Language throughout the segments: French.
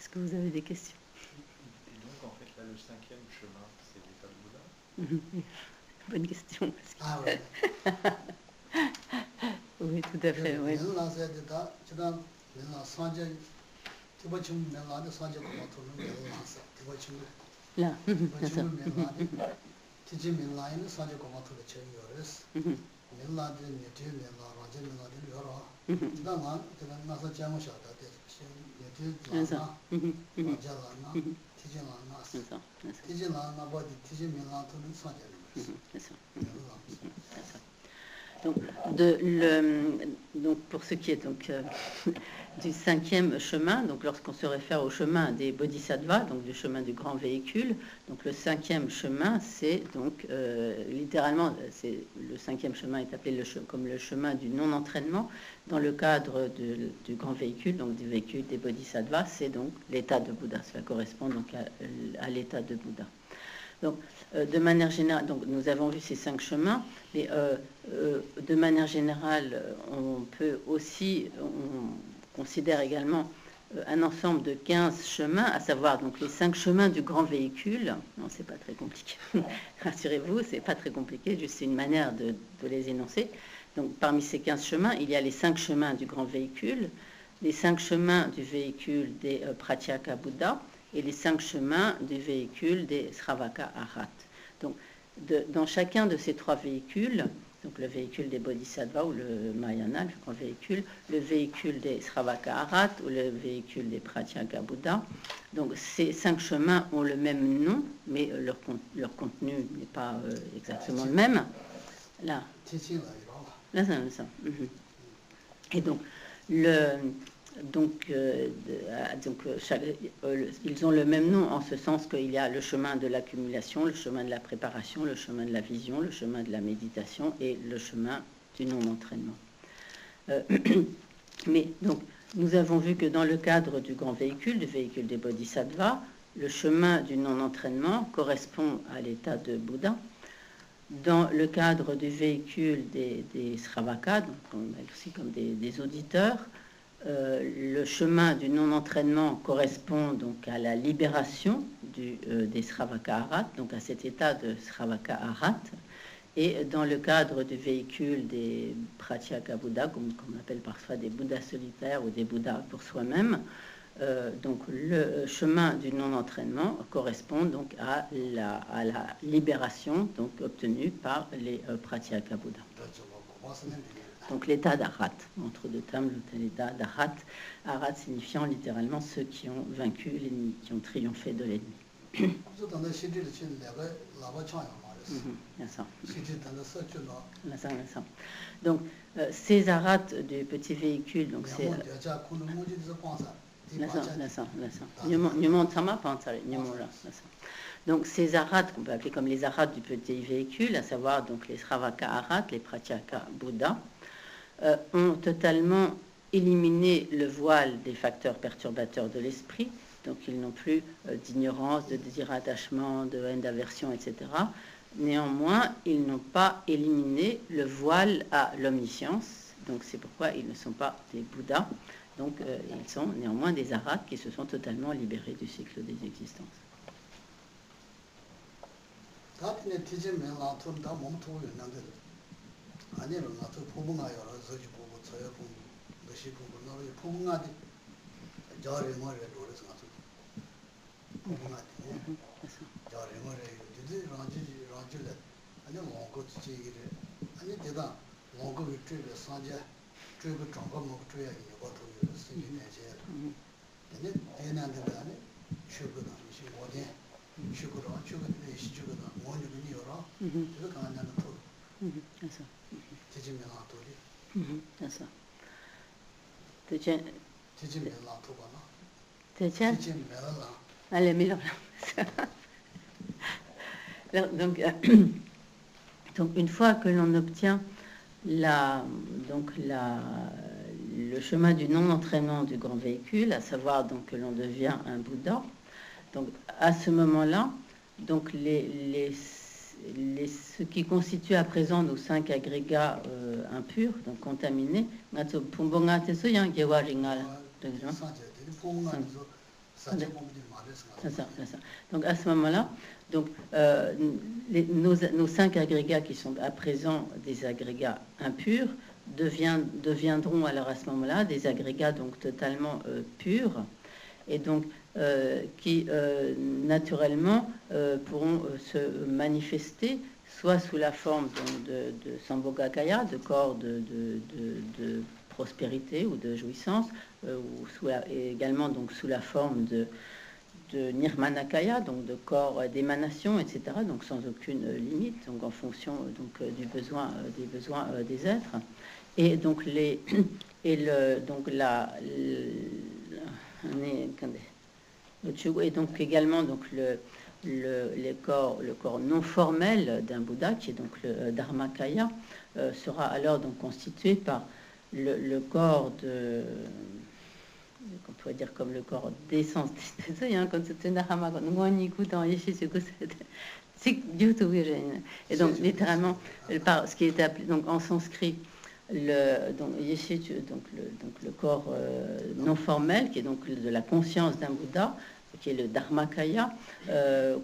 Est-ce que vous avez des questions? Et donc, en fait, là, le cinquième chemin, c'est l'état de Bouddha? Bonne question. Ah oui. Oui, tout à fait, oui. Là, c'est ça. Donc, pour ce qui est du cinquième chemin, donc lorsqu'on se réfère au chemin des bodhisattvas, donc du chemin du grand véhicule, donc le cinquième chemin, c'est donc littéralement, le cinquième chemin est appelé comme le chemin du non-entraînement. Dans le cadre du grand véhicule, donc du véhicule des bodhisattvas, c'est donc l'état de Bouddha. Cela correspond donc à l'état de Bouddha. Donc, de manière générale, donc, nous avons vu ces 5 chemins, mais de manière générale, on considère également un ensemble de 15 chemins, à savoir donc les 5 chemins du grand véhicule. Non, c'est pas très compliqué. Rassurez-vous, c'est pas très compliqué, juste c'est une manière de les énoncer. Donc, parmi ces 15 chemins, il y a les 5 chemins du grand véhicule, les 5 chemins du véhicule des Pratyeka Bouddha, et les 5 chemins du véhicule des Sravaka Arhat. Donc, dans chacun de ces 3 véhicules, donc le véhicule des Bodhisattvas ou le Mahayana, le grand véhicule, le véhicule des Sravaka Arhat ou le véhicule des Pratyeka Bouddha, donc ces 5 chemins ont le même nom, mais leur contenu n'est pas exactement le même. Là, c'est ça. Et donc, ils ont le même nom en ce sens qu'il y a le chemin de l'accumulation, le chemin de la préparation, le chemin de la vision, le chemin de la méditation et le chemin du non-entraînement. Mais donc, nous avons vu que dans le cadre du grand véhicule, du véhicule des bodhisattvas, le chemin du non-entraînement correspond à l'état de Bouddha. Dans le cadre du véhicule des Sravaka, donc aussi comme des auditeurs, le chemin du non-entraînement correspond donc à la libération des Sravaka Arhat, donc à cet état de Sravaka Arhat. Et dans le cadre du véhicule des Pratyeka Bouddha, comme on appelle parfois des Bouddhas solitaires ou des Bouddhas pour soi-même, donc le chemin du non-entraînement correspond donc à la libération donc obtenue par les Pratyeka Bouddha. Donc l'état d'Arhat, entre deux termes, l'état d'Arhat, Arhat signifiant littéralement ceux qui ont vaincu l'ennemi, qui ont triomphé de l'ennemi. Donc ces Arhat du petit véhicule, donc c'est donc ces Arhat qu'on peut appeler comme les Arhat du petit véhicule, à savoir donc les Sravaka Arhat, les Pratyeka Bouddha, ont totalement éliminé le voile des facteurs perturbateurs de l'esprit, donc ils n'ont plus d'ignorance, de désir attachement, de haine, d'aversion, etc. Néanmoins, ils n'ont pas éliminé le voile à l'omniscience, donc c'est pourquoi ils ne sont pas des Bouddhas, donc ils sont néanmoins des Arhats qui se sont totalement libérés du cycle des existences. Donc une fois que l'on obtient le chemin du non-entraînement du grand véhicule, à savoir donc que l'on devient un Bouddha, donc à ce moment-là, donc ce qui constitue à présent nos 5 agrégats impurs, donc contaminés, C'est ça, c'est ça. Donc à ce moment-là, donc, nos 5 agrégats qui sont à présent des agrégats impurs deviendront alors à ce moment-là des agrégats donc totalement purs et donc qui naturellement pourront se manifester soit sous la forme donc, de Sambhogakaya, de corps de prospérité ou de jouissance, ou également donc sous la forme de Nirmanakaya, donc de corps d'émanation, etc., donc sans aucune limite, donc en fonction donc des besoins des êtres. Et donc et donc également donc le corps non formel d'un Bouddha, qui est donc le Dharmakaya, sera alors donc constitué par le corps de, qu'on pourrait dire comme le corps d'essence. Et donc littéralement, ce qui est appelé donc en sanskrit le corps non formel, qui est donc de la conscience d'un Bouddha, qui est le Dharmakaya,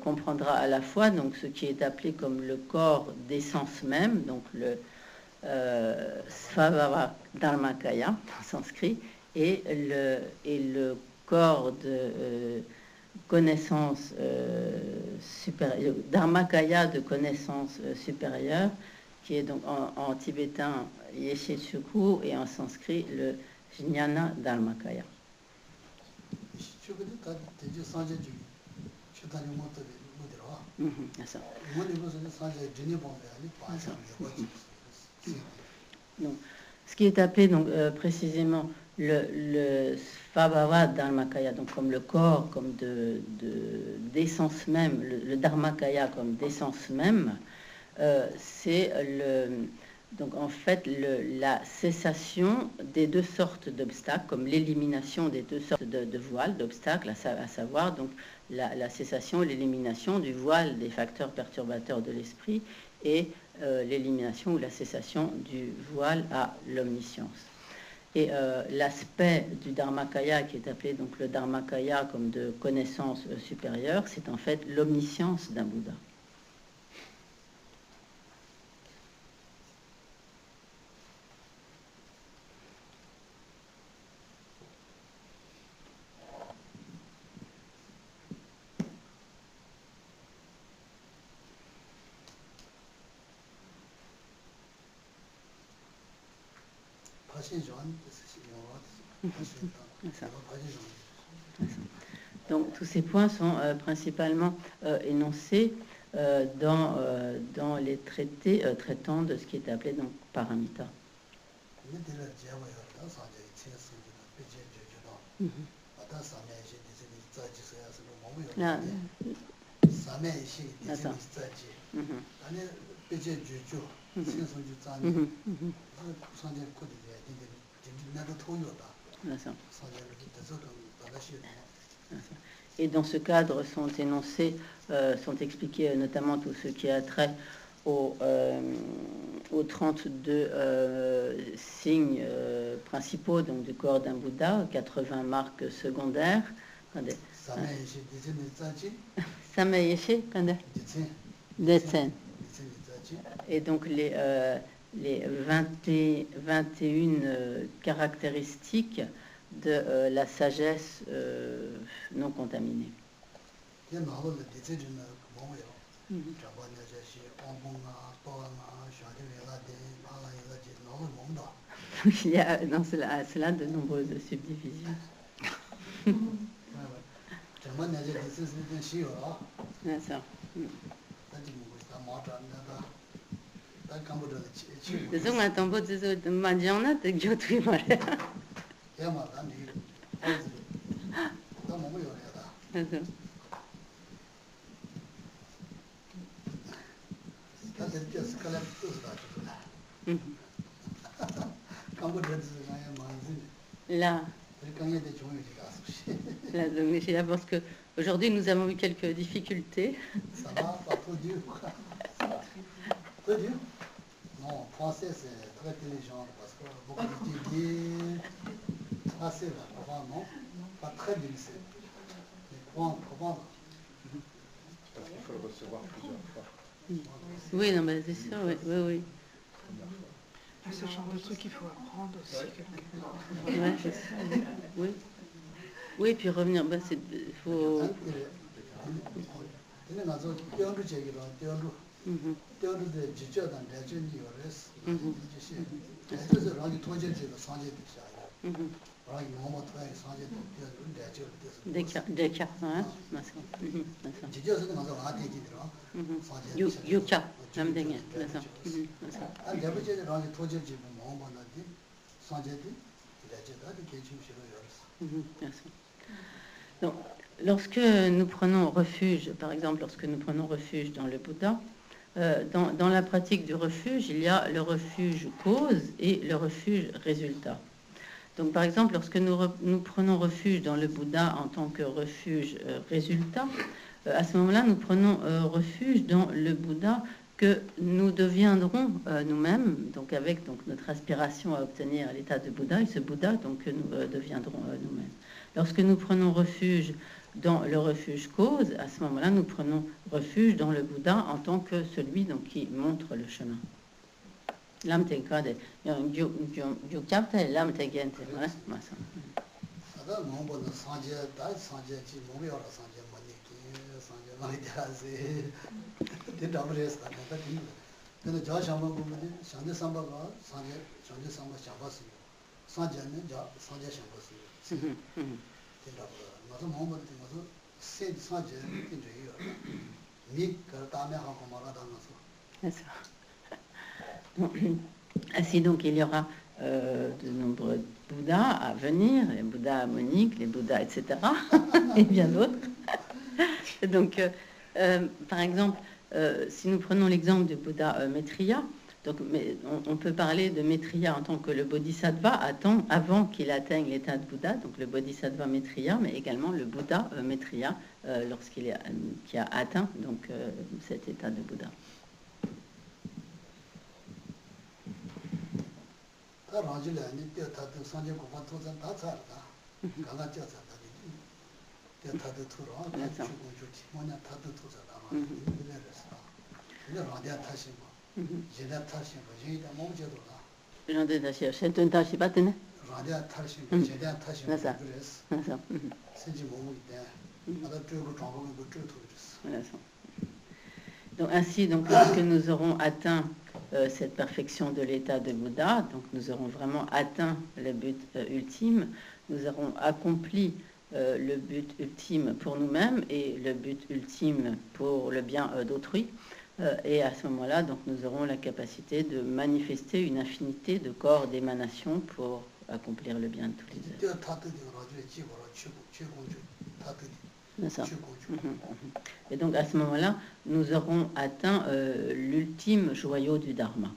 comprendra à la fois donc ce qui est appelé comme le corps d'essence même, donc le Svabhava Dharmakaya en sanskrit, et le corps de connaissance supérieure, Dharmakaya de connaissance supérieure, qui est donc en tibétain Yeshe-Chuku et en sanskrit le Jnana Dharmakaya. Donc, ce qui est appelé donc précisément le Svabhava Dharmakaya, donc comme le corps, comme d'essence même, le Dharmakaya comme d'essence même, c'est donc en fait la cessation des deux sortes d'obstacles, comme l'élimination des deux sortes de voiles, d'obstacles, à savoir donc la cessation et l'élimination du voile des facteurs perturbateurs de l'esprit et l'élimination ou la cessation du voile à l'omniscience. Et l'aspect du Dharmakaya, qui est appelé donc le Dharmakaya comme de connaissance supérieure, c'est en fait l'omniscience d'un Bouddha. Donc tous ces points sont principalement énoncés dans les traités traitant de ce qui est appelé donc paramita. Là, et dans ce cadre sont énoncés, sont expliqués notamment tout ce qui a trait aux 32 signes principaux donc, du corps d'un Bouddha, 80 marques secondaires. Et donc les 21 caractéristiques de la sagesse non contaminée. Il y a dans cela de nombreuses subdivisions. D'accord. Là, je pense que aujourd'hui nous avons eu quelques difficultés. Ça va, pas trop dur. Trop dur? Non, français c'est très intelligent parce que beaucoup de tracé là, non, pas très difficile. prendre. Parce qu'il faut le recevoir plusieurs fois. Oui, non, mais c'est sûr, oui, oui, oui. C'est ce genre de truc qu'il faut apprendre aussi. Ouais, c'est ça, oui. Oui, puis revenir, bah, c'est, faut... 근데 나서 떼어도 제기로 떼어도 떼어도 지저단 대전이 요레스 이제 대저서 라기 토제지로 상제듯이 아요 라기 뭐뭐 토에 상제도 떼어도 대저로 떼서 Deka, hein, d'accord. 지저서는 나서 와테지로 상제 Yuka, 남댕이, d'accord. 안 대버제도 라기 토제지 뭐뭐 나디 상제도 대저도 개침시로 요레스 Donc, lorsque nous prenons refuge, par exemple, lorsque nous prenons refuge dans le Bouddha, dans la pratique du refuge, il y a le refuge cause et le refuge résultat. Donc, par exemple, lorsque nous prenons refuge dans le Bouddha en tant que refuge résultat, à ce moment-là, nous prenons refuge dans le Bouddha que nous deviendrons nous-mêmes, donc avec notre aspiration à obtenir l'état de Bouddha, et ce Bouddha donc, que nous deviendrons nous-mêmes. Lorsque nous prenons refuge dans le refuge cause, à ce moment-là, nous prenons refuge dans le Bouddha en tant que celui donc, qui montre le chemin. L'âme te kade, you capte l'âme te gente, voilà, ça. 아다 뭐보다 상제 다 상제지 몸이 알아 상제 뭐니기 상제 많이 돼야지 대답을해서 나다 근데 저 샤만 보면 상제 삼바가 상제 삼바 샤바스 상제는 저 상제 샤바스 대답을 맞아 몸을 가서 세 상제 된대요 미 그다음에 하고 말하다면서 Ainsi donc il y aura de nombreux Bouddhas à venir, les Bouddhas harmoniques, les Bouddhas, etc., et bien d'autres. Donc, par exemple, si nous prenons l'exemple du Bouddha Maitreya, donc, on peut parler de Maitreya en tant que le Bodhisattva avant qu'il atteigne l'état de Bouddha, donc le Bodhisattva Maitreya, mais également le Bouddha Maitreya qui a atteint donc, cet état de Bouddha. 라지래 아니 때타도 산제 고파 토전 다 살다 강가 쪄서다 때타도 투로 주고 주지 뭐냐 타도 투자다 그래서 근데 라디아 타시고 제가 타시고 제가 몸제도다 라디아 타시 센턴 타시 받네 라디아 타시고 제가 타시고 그래서 senji 몸이 돼 아까 저거 정보는 그 투투 Donc ainsi, donc, lorsque nous aurons atteint cette perfection de l'état de Bouddha, donc nous aurons vraiment atteint le but ultime, nous aurons accompli le but ultime pour nous-mêmes et le but ultime pour le bien d'autrui. Et à ce moment-là, donc, nous aurons la capacité de manifester une infinité de corps d'émanation pour accomplir le bien de tous les êtres. Et donc à ce moment-là, nous aurons atteint l'ultime joyau du Dharma.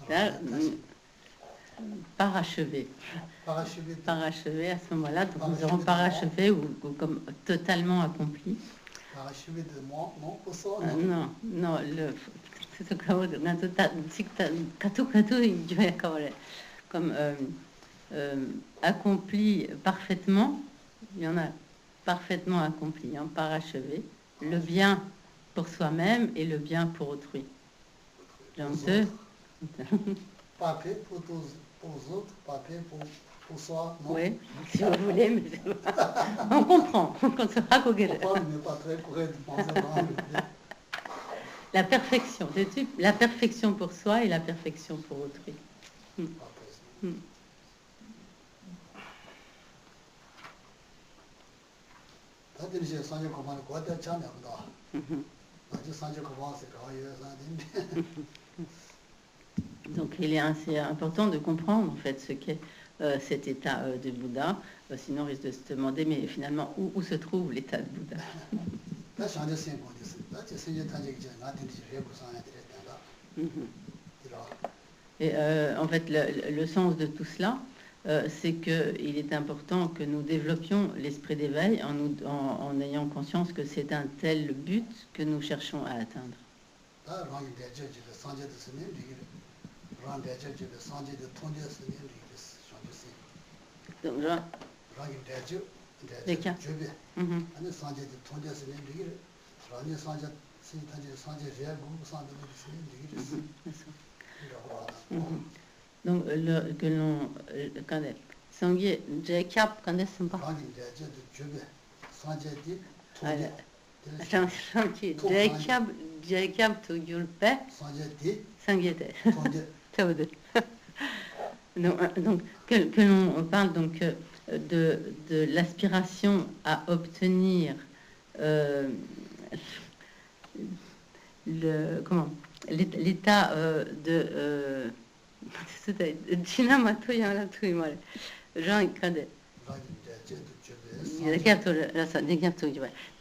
Là, parachevé. Parachevé à ce moment-là, donc nous aurons parachevé ou comme totalement accompli. Parachevé de moi, non, pour ça, non, non, comme accompli parfaitement, il y en a parfaitement accompli, hein, parachevé, le bien pour soi-même et le bien pour autrui. J'entends. Papier pour les autres, papier pour soi, non? Oui, si vous voulez, mais on comprend, on sera cogué. La perfection, la perfection pour soi et la perfection pour autrui. Donc il est assez important de comprendre en fait ce qu'est cet état de Bouddha, sinon on risque de se demander mais finalement où se trouve l'état de Bouddha. Et en fait le sens de tout cela, c'est qu'il est important que nous développions l'esprit d'éveil en ayant conscience que c'est un tel but que nous cherchons à atteindre. Donc, genre, donc que l'on Sangye Jacob connaissent pas. Jacob to Yulpe Sangye donc que l'on parle donc de l'aspiration à obtenir l'état de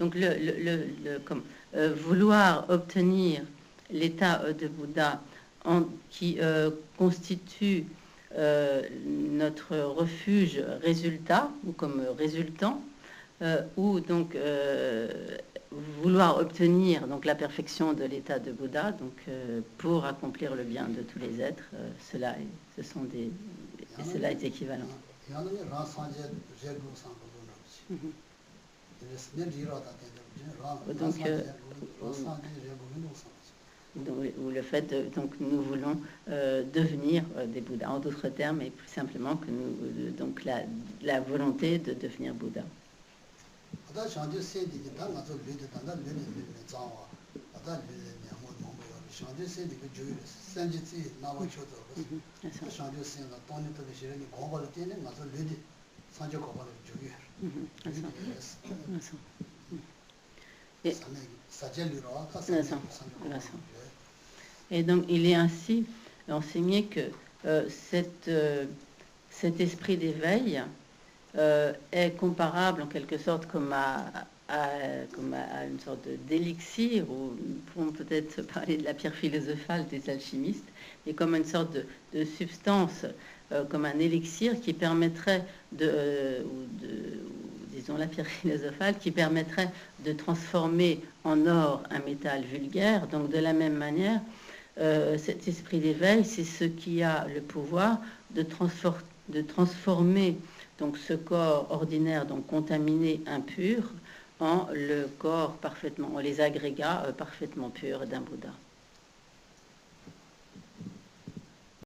donc vouloir obtenir l'état de Bouddha qui constitue notre refuge résultat ou comme résultant ou donc vouloir obtenir donc la perfection de l'état de Bouddha donc pour accomplir le bien de tous les êtres cela est équivalent. Ou le fait de, donc nous voulons devenir des Bouddhas, en d'autres termes, et plus simplement que nous, donc la volonté de devenir Bouddha. Et donc il est ainsi enseigné que cet esprit d'éveil est comparable en quelque sorte comme à une sorte d'élixir, ou nous pouvons peut-être parler de la pierre philosophale des alchimistes, et comme une sorte de substance, comme un élixir qui permettrait disons la pierre philosophale, qui permettrait de transformer en or un métal vulgaire. Donc de la même manière, cet esprit d'éveil, c'est ce qui a le pouvoir de transformer donc ce corps ordinaire, donc contaminé, impur, en le corps parfaitement, en les agrégats parfaitement purs d'un Bouddha.